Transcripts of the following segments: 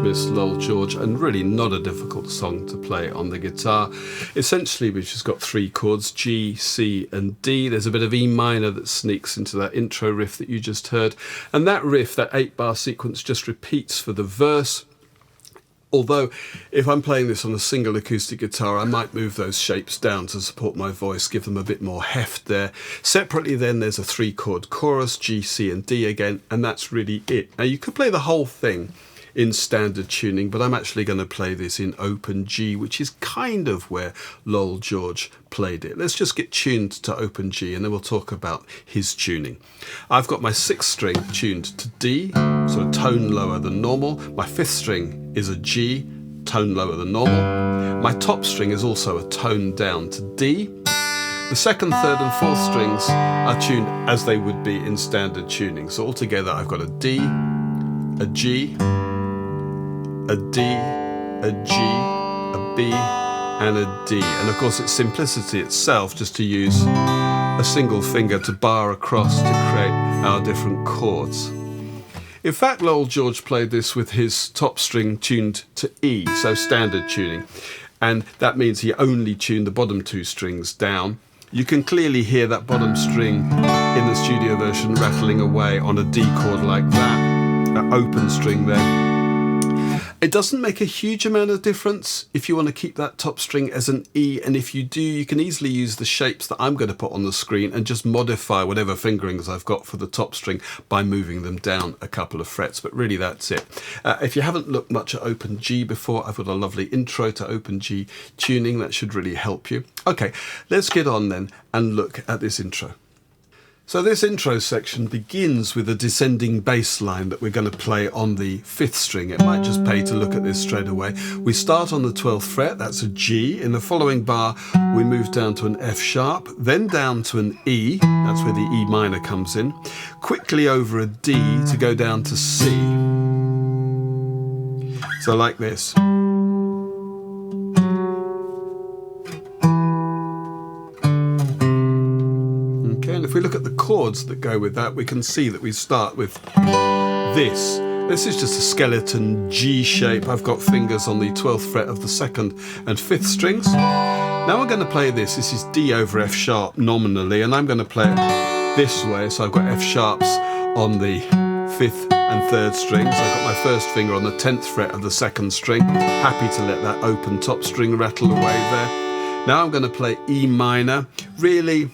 Miss Lowell George, and really not a difficult song to play on the guitar. Essentially, we've just got three chords, G, C and D. There's a bit of E minor that sneaks into that intro riff that you just heard, and that riff, that 8-bar sequence, just repeats for the verse. Although, if I'm playing this on a single acoustic guitar, I might move those shapes down to support my voice, give them a bit more heft there. Separately then, there's a 3-chord chorus, G, C and D again, and that's really it. Now, you could play the whole thing in standard tuning, but I'm actually going to play this in open G, which is kind of where Lowell George played it. Let's just get tuned to open G, and then we'll talk about his tuning. I've got my 6th string tuned to D, so a tone lower than normal. My 5th string is a G, tone lower than normal. My top string is also a tone down to D. The 2nd, 3rd and 4th strings are tuned as they would be in standard tuning. So altogether I've got a D, a G, a D, a G, a B and a D. And of course it's simplicity itself just to use a single finger to bar across to create our different chords. In fact, Lowell George played this with his top string tuned to E, so standard tuning. And that means he only tuned the bottom 2 strings down. You can clearly hear that bottom string in the studio version rattling away on a D chord like that, that open string there. It doesn't make a huge amount of difference if you want to keep that top string as an E, and if you do, you can easily use the shapes that I'm going to put on the screen and just modify whatever fingerings I've got for the top string by moving them down a couple of frets, but really that's it. If you haven't looked much at open G before, I've got a lovely intro to open G tuning that should really help you. Okay, let's get on then and look at this intro. So this intro section begins with a descending bass line that we're going to play on the 5th string. It might just pay to look at this straight away. We start on the 12th fret, that's a G. In the following bar, we move down to an F sharp, then down to an E, that's where the E minor comes in. Quickly over a D to go down to C. So like this. If we look at the chords that go with that, we can see that we start with this. This is just a skeleton G shape. I've got fingers on the 12th fret of the 2nd and 5th strings. Now we're going to play this. This is D over F sharp nominally, and I'm going to play it this way. So I've got F sharps on the 5th and 3rd strings. I've got my 1st finger on the 10th fret of the 2nd string. Happy to let that open top string rattle away there. Now I'm going to play E minor. Really,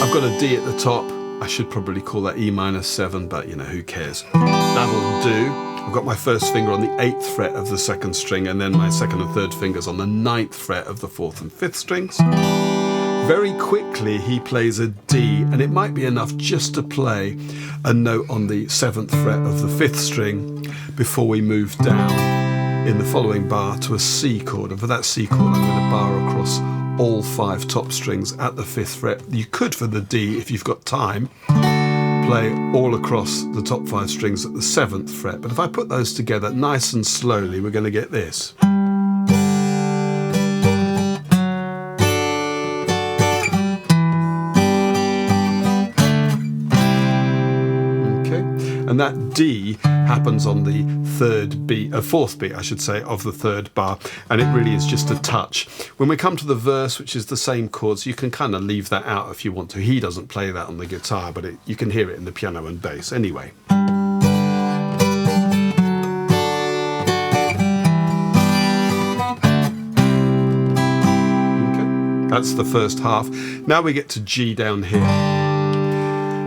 I've got a D at the top. I should probably call that E minor 7, but you know, who cares? That'll do. I've got my 1st finger on the 8th fret of the 2nd string, and then my 2nd and 3rd fingers on the 9th fret of the 4th and 5th strings. Very quickly he plays a D, and it might be enough just to play a note on the 7th fret of the 5th string before we move down in the following bar to a C chord. And for that C chord I'm going to bar across all 5 top strings at the 5th fret. You could, for the D, if you've got time, play all across the top 5 strings at the 7th fret. But if I put those together nice and slowly, we're going to get this. And that D happens on the 4th beat, I should say, of the 3rd bar, and it really is just a touch. When we come to the verse, which is the same chords, you can kind of leave that out if you want to. He doesn't play that on the guitar, but you can hear it in the piano and bass anyway. Okay, that's the first half. Now we get to G down here.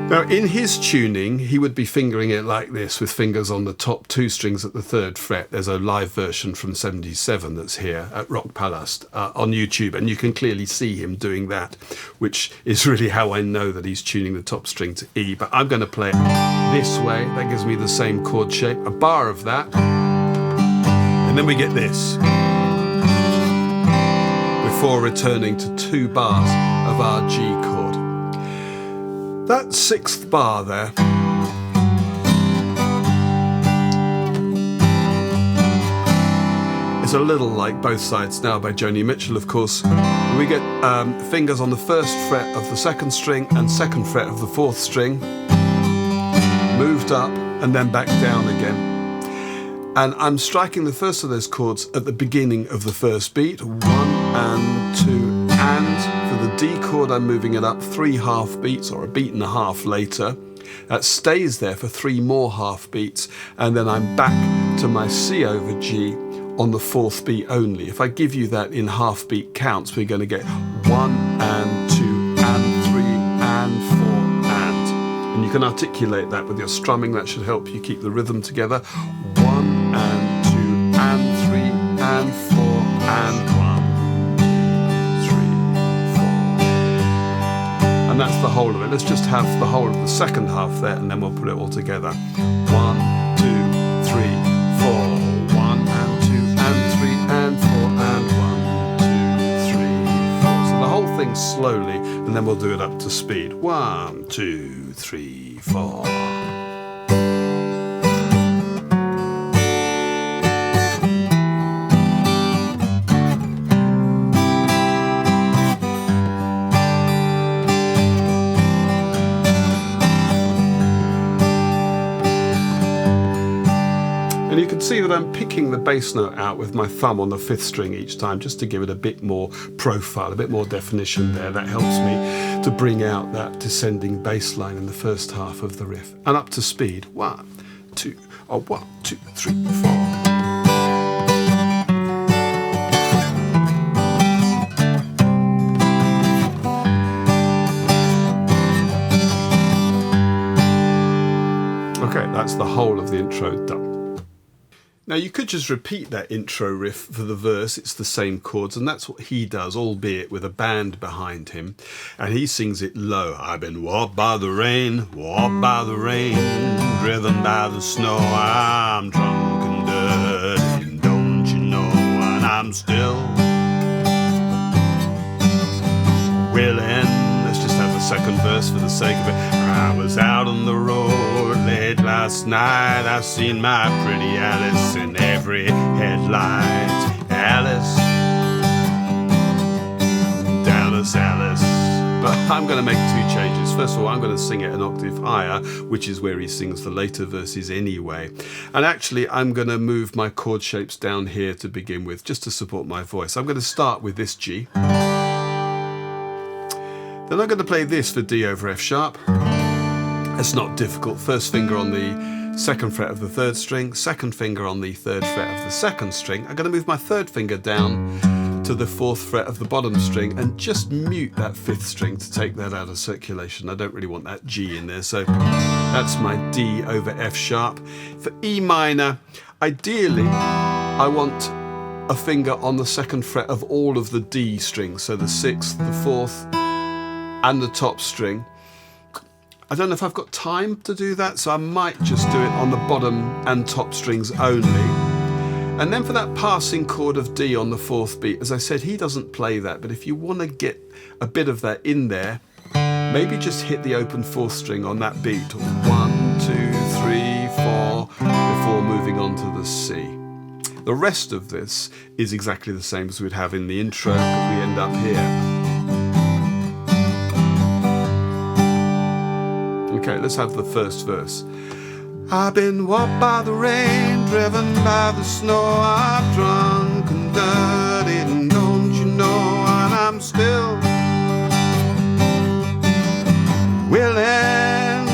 Now, in his tuning, he would be fingering it like this, with fingers on the top 2 strings at the 3rd fret. There's a live version from '77 that's here at Rock Palace on YouTube, and you can clearly see him doing that, which is really how I know that he's tuning the top string to E. But I'm going to play it this way. That gives me the same chord shape, a bar of that, and then we get this, before returning to 2 bars of our G chord. That 6th bar there is a little like Both Sides Now by Joni Mitchell, of course. We get fingers on the 1st fret of the 2nd string and 2nd fret of the 4th string, moved up and then back down again. And I'm striking the first of those chords at the beginning of the first beat. 1 and 2 and. For the D chord, I'm moving it up 3 half beats, or a beat and a half later. That stays there for 3 more half beats, and then I'm back to my C over G on the 4th beat only. If I give you that in half beat counts, we're going to get 1 and 2 and 3 and 4 and you can articulate that with your strumming. That should help you keep the rhythm together. 1 and 2 and 3 and 4 and 1, 2, 3, 4. And that's the whole of it. Let's just have the whole of the second half there, and then we'll put it all together. 1, 2, 3, 4. 1 and 2 and 3 and 4 and 1, 2, 3, 4. So the whole thing slowly, and then we'll do it up to speed. 1, 2, 3, 4. And you can see that I'm picking the bass note out with my thumb on the 5th string each time, just to give it a bit more profile, a bit more definition there. That helps me to bring out that descending bass line in the first half of the riff. And up to speed. 1, 2, 1, 2, 3, 4. Okay, that's the whole of the intro done. Now you could just repeat that intro riff for the verse. It's the same chords, and that's what he does, albeit with a band behind him, and he sings it low. I've been walked by the rain, driven by the snow. I'm drunk and dirty, and don't you know, and I'm still willing. Let's just have the second verse for the sake of it. I was out on the road late last night. I seen my pretty Alice in every headlight. Alice, Dallas Alice. But I'm going to make 2 changes. First of all, I'm going to sing it an octave higher, which is where he sings the later verses anyway. And actually, I'm going to move my chord shapes down here to begin with, just to support my voice. I'm going to start with this G. Then I'm going to play this for D over F sharp. It's not difficult. First finger on the 2nd fret of the 3rd string, 2nd finger on the 3rd fret of the 2nd string. I'm going to move my 3rd finger down to the 4th fret of the bottom string and just mute that 5th string to take that out of circulation. I don't really want that G in there, so that's my D over F sharp. For E minor, ideally I want a finger on the 2nd fret of all of the D strings, so the 6th, the 4th and the top string. I don't know if I've got time to do that, so I might just do it on the bottom and top strings only. And then for that passing chord of D on the 4th beat, as I said, he doesn't play that, but if you want to get a bit of that in there, maybe just hit the open 4th string on that beat. 1, 2, 3, 4, before moving on to the C. The rest of this is exactly the same as we'd have in the intro, but we end up here. Okay, let's have the first verse. I've been walked by the rain, driven by the snow. I'm drunk and dirty, and don't you know, and I'm still willing,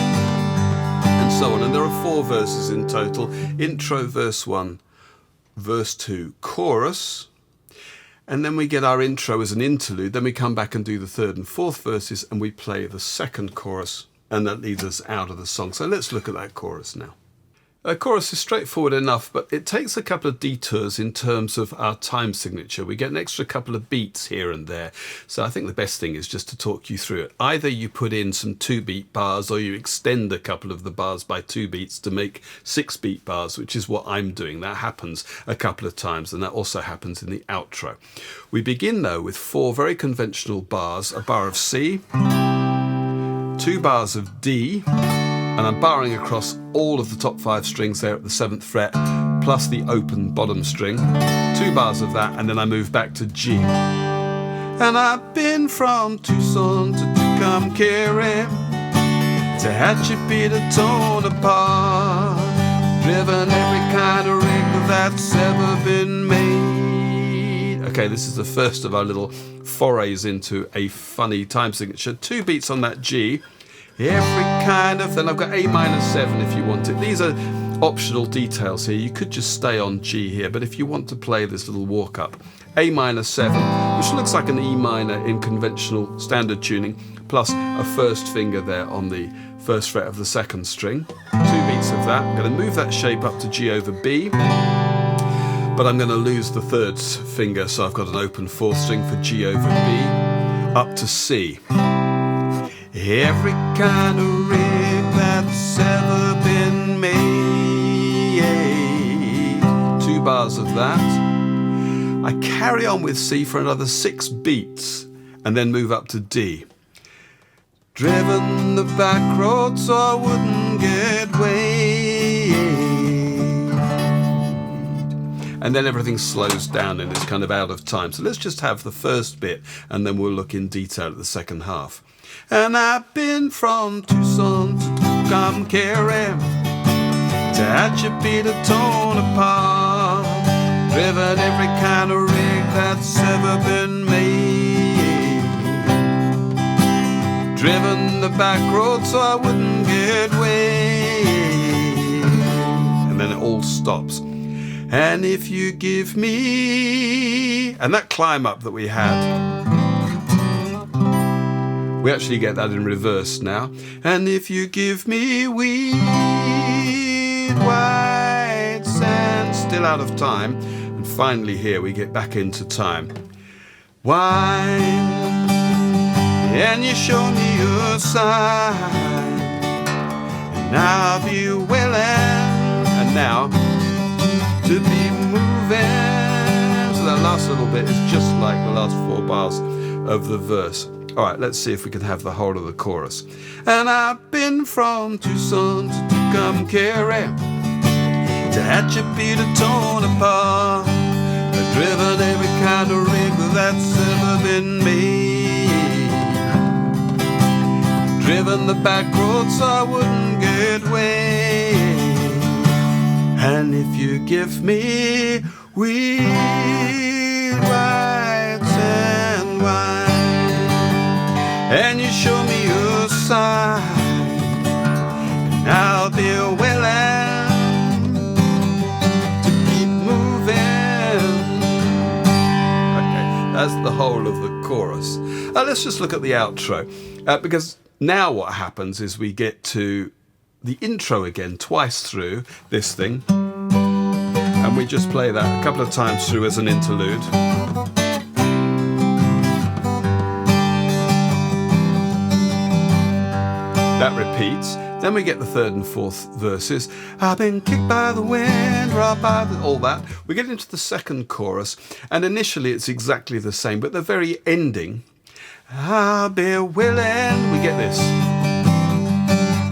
and so on. And there are 4 verses in total. Intro, verse 1, verse 2, chorus. And then we get our intro as an interlude. Then we come back and do the 3rd and 4th verses, and we play the 2nd chorus. And that leads us out of the song. So let's look at that chorus now. The chorus is straightforward enough, but it takes a couple of detours in terms of our time signature. We get an extra couple of beats here and there. So I think the best thing is just to talk you through it. Either you put in some 2-beat bars, or you extend a couple of the bars by 2 beats to make 6-beat bars, which is what I'm doing. That happens a couple of times, and that also happens in the outro. We begin though with 4 very conventional bars, a bar of C, 2 bars of D, and I'm barring across all of the top 5 strings there at the 7th fret, plus the open bottom string, 2 bars of that, and then I move back to G. And I've been from Tucson to Tucumcari, to Hatchet a tone apart, driven every kind of rig that's ever been made. Okay, this is the first of our little forays into a funny time signature. 2 beats on that G. Every kind of, then I've got A minor 7 if you want it. These are optional details here. You could just stay on G here, but if you want to play this little walk up, A minor 7, which looks like an E minor in conventional standard tuning, plus a first finger there on the first fret of the second string. 2 beats of that. I'm going to move that shape up to G over B, but I'm going to lose the third finger, so I've got an open 4th string for G over B, up to C. Every kind of rig that's ever been made. 2 bars of that. I carry on with C for another 6 beats and then move up to D. Driven the back road so I wouldn't get weighed. And then everything slows down and it's kind of out of time. So let's just have the first bit and then we'll look in detail at the second half. And I've been from Tucson to Tucumcari, Tehachapi to Tonopah, driven every kind of rig that's ever been made, driven the back road so I wouldn't get weighed. And then it all stops. And if you give me, and that climb up that we had, we actually get that in reverse now. And if you give me weed, white sand, still out of time. And finally here we get back into time. Wine, and you show me your sign, and I'll be willing, and now, to be moving. So that last little bit is just like the last 4 bars of the verse. All right, let's see if we can have the whole of the chorus. And I've been from Tucson to Tucumcari, Tehachapi to Tonopah, I've driven every kind of rig that's ever been made, driven the back road so I wouldn't get weighed. And if you give me weed, white and wine, and you show me your sign, and I'll be willing to keep moving. Okay, that's the whole of the chorus. Let's just look at the outro, because now what happens is we get to the intro again twice through this thing, and we just play that a couple of times through as an interlude. That repeats. Then we get the 3rd and 4th verses. I've been kicked by the wind, robbed by the... all that. We get into the second chorus, and initially it's exactly the same, but the very ending, I'll be willing, we get this,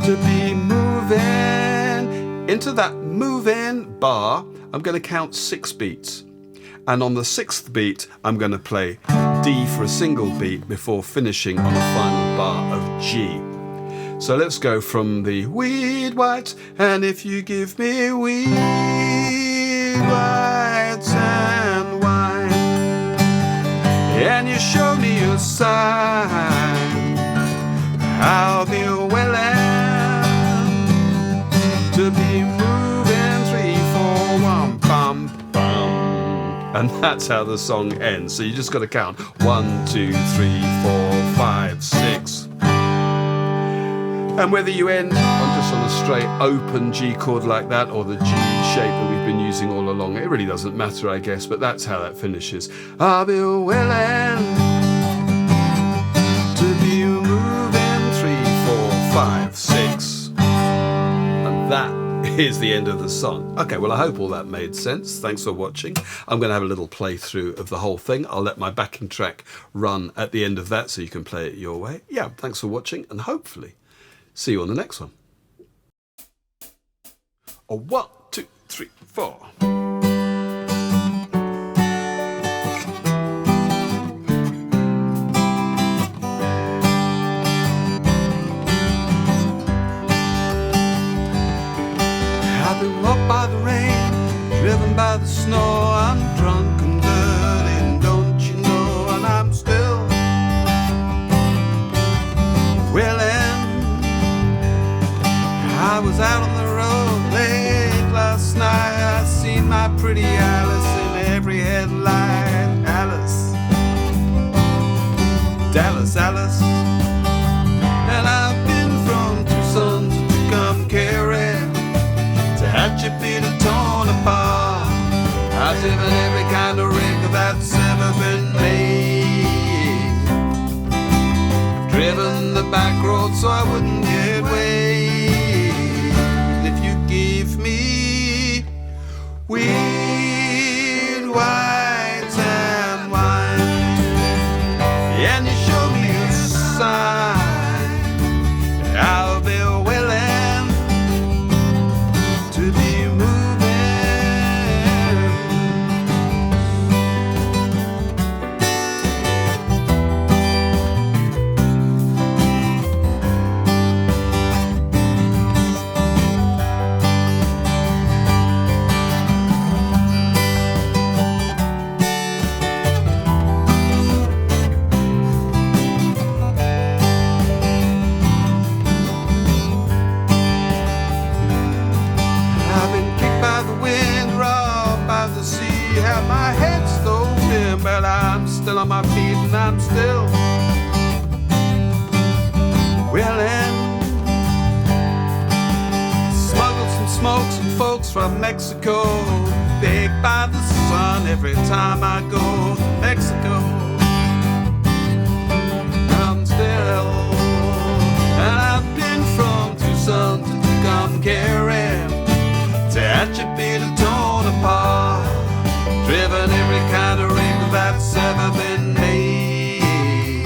to be moving. Into that moving bar, I'm going to count 6 beats. And on the 6th beat, I'm going to play D for a single beat before finishing on the final bar of G. So let's go from the weed white, and if you give me weed white and wine, and you show me your sign, I'll be willing to be moving 3, 4, 1, bum, bum. And that's how the song ends. So you just got to count 1, 2, 3, 4, 5, 6. And whether you end just on a straight open G chord like that, or the G shape that we've been using all along, it really doesn't matter, I guess, but that's how that finishes. I'll be willing to be moving 3, 4, 5, 6. And that is the end of the song. Okay, well, I hope all that made sense. Thanks for watching. I'm going to have a little playthrough of the whole thing. I'll let my backing track run at the end of that so you can play it your way. Yeah, thanks for watching, and hopefully see you on the next one. 1, 2, 3, 4. I've been walked by Alice, Alice. And I've been from Tucson to Tucumcari, to Hatchet or torn apart. I've driven every kind of rig that's ever been made. I've driven the back road so I wouldn't get weighed. If you give me weird whites and wine, and you show me a sign, I'll be willing to be moving. Have my head stove in, but I'm still on my feet and I'm still willing. Smuggled some smokes and folks from Mexico, baked by the sun every time I go to Mexico. I'm still, and I've been from Tucson to Tucumcari, to Hatchet or torn apart. Driven every kind of rig that's ever been made.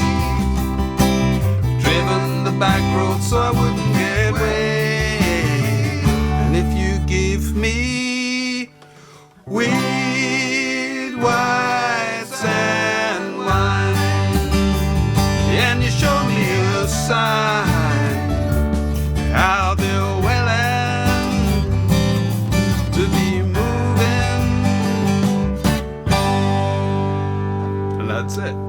Driven the back road so I wouldn't get weighed. And if you give me weird whites and wine, and you show me a sign, I'll be willing to be moving. That's it.